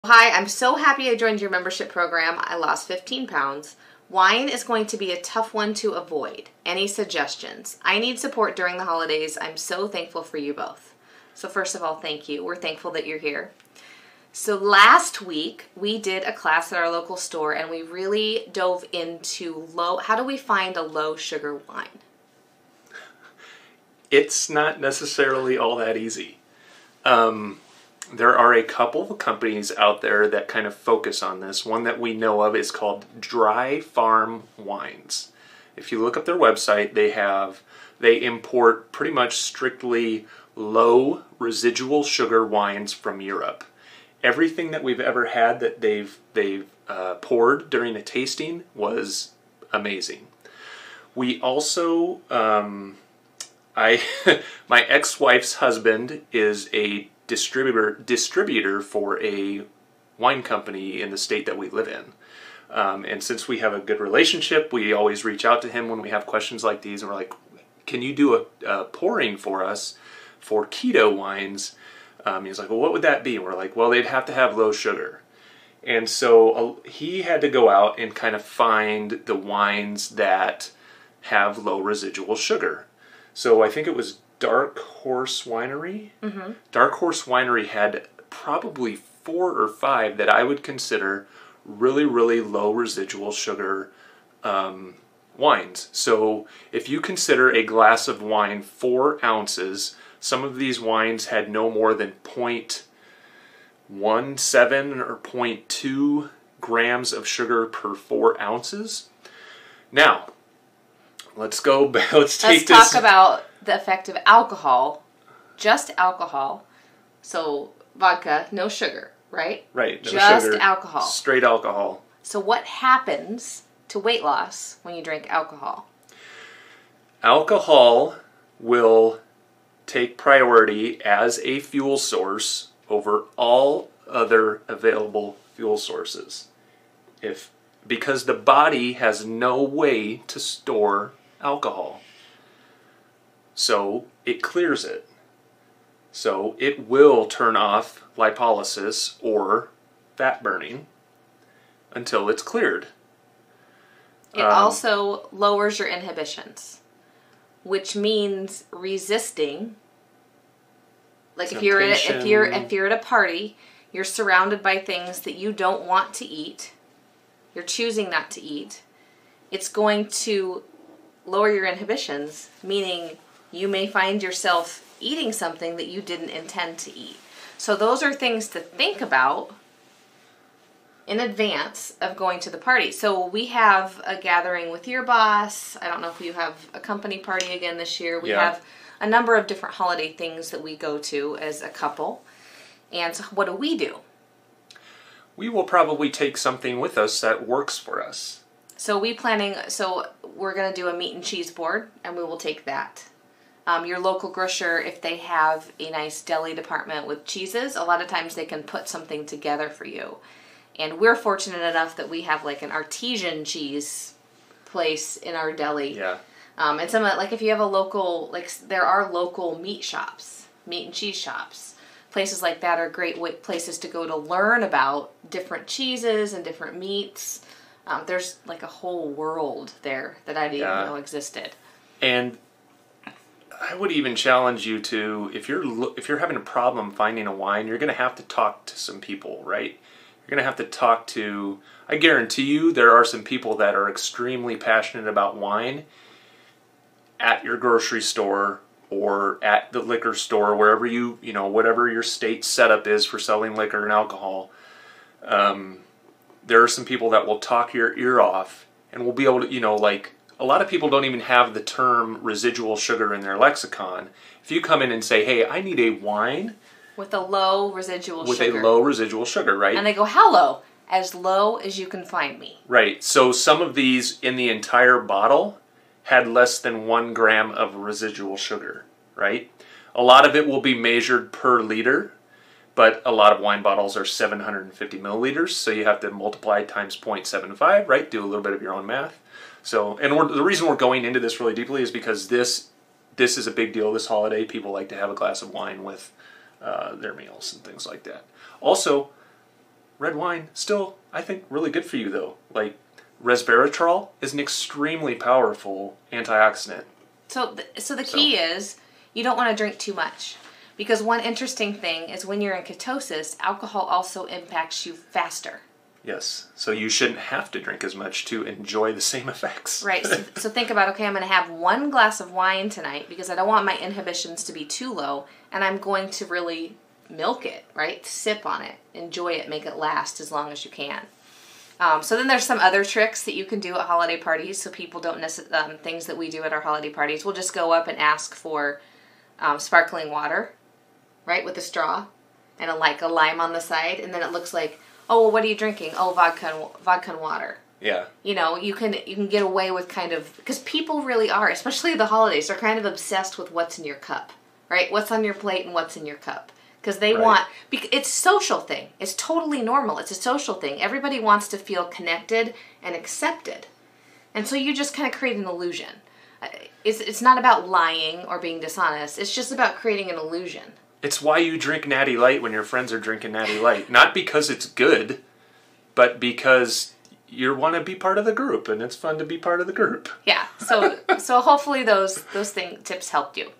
Hi, I'm so happy I joined your membership program. I lost 15 pounds. Wine is going to be a tough one to avoid. Any suggestions? I need support during the holidays. I'm so thankful for you both. So first of all, thank you. We're thankful that you're here. So last week we did a class at our local store and we really dove into how do we find a low sugar wine? It's not necessarily all that easy. There are a couple of companies out there that kind of focus on this. One that we know of is called Dry Farm Wines. If you look up their website, they import pretty much strictly low residual sugar wines from Europe. Everything that we've ever had that they've poured during a tasting was amazing. We also, my ex-wife's husband is a distributor for a wine company in the state that we live in. And since we have a good relationship, we always reach out to him when we have questions like these, and we're like, can you do a pouring for us for keto wines? He's like, well, what would that be? And we're like, well, they'd have to have low sugar. And so he had to go out and kind of find the wines that have low residual sugar. So I think it was Dark Horse Winery. Mm-hmm. Dark Horse Winery had probably 4 or 5 that I would consider really, really low residual sugar wines. So if you consider a glass of wine 4 ounces, some of these wines had no more than 0.17 or 0.2 grams of sugar per 4 ounces. Now, let's talk about the effect of alcohol, just alcohol. So vodka, no sugar, right? Right, no just sugar, alcohol. Straight alcohol. So what happens to weight loss when you drink alcohol? Alcohol will take priority as a fuel source over all other available fuel sources. Because the body has no way to store alcohol. So it clears it. So it will turn off lipolysis or fat burning until it's cleared. It also lowers your inhibitions, which means resisting. Like if you're at a party, you're surrounded by things that you don't want to eat. You're choosing not to eat. It's going to lower your inhibitions, meaning you may find yourself eating something that you didn't intend to eat. So those are things to think about in advance of going to the party. So we have a gathering with your boss. I don't know if you have a company party again this year. We have a number of different holiday things that we go to as a couple. And so what do? We will probably take something with us that works for us. So we're going to do a meat and cheese board, and we will take that. Your local grocer, if they have a nice deli department with cheeses, a lot of times they can put something together for you. And we're fortunate enough that we have like an artesian cheese place in our deli. Yeah. And some like if you have a local, like there are local meat shops, meat and cheese shops. Places like that are great places to go to learn about different cheeses and different meats. There's like a whole world there that I didn't even know existed. And I would even challenge you to, if you're having a problem finding a wine, you're going to have to talk to some people, right? You're going to have to talk to, I guarantee you, there are some people that are extremely passionate about wine at your grocery store or at the liquor store, wherever whatever your state setup is for selling liquor and alcohol. There are some people that will talk your ear off and will be able to, a lot of people don't even have the term residual sugar in their lexicon. If you come in and say, hey, I need a wine with a low residual sugar. With a low residual sugar, right? And they go, how low? As low as you can find me. Right. So some of these in the entire bottle had less than 1 gram of residual sugar, right? A lot of it will be measured per liter, but a lot of wine bottles are 750 milliliters, so you have to multiply times 0.75, right? Do a little bit of your own math. So, and the reason we're going into this really deeply is because this is a big deal this holiday. People like to have a glass of wine with their meals and things like that. Also, red wine, still, I think, really good for you, though. Like, resveratrol is an extremely powerful antioxidant. So the key is you don't want to drink too much. Because one interesting thing is when you're in ketosis, alcohol also impacts you faster. Yes. So you shouldn't have to drink as much to enjoy the same effects. Right. So think about, okay, I'm going to have 1 glass of wine tonight because I don't want my inhibitions to be too low, and I'm going to really milk it, right? Sip on it, enjoy it, make it last as long as you can. So then there's some other tricks that you can do at holiday parties. So people don't necessarily, things that we do at our holiday parties. We'll just go up and ask for sparkling water, right, with a straw and a lime on the side, and then it looks like, oh, well, what are you drinking? Oh, vodka and water. Yeah. You know, you can get away with kind of, because people really are, especially the holidays, they're kind of obsessed with what's in your cup, right? What's on your plate and what's in your cup. Because they want, it's a social thing. It's totally normal. It's a social thing. Everybody wants to feel connected and accepted. And so you just kind of create an illusion. It's not about lying or being dishonest. It's just about creating an illusion. It's why you drink Natty Light when your friends are drinking Natty Light. Not because it's good, but because you want to be part of the group, and it's fun to be part of the group. Yeah. So hopefully those tips helped you.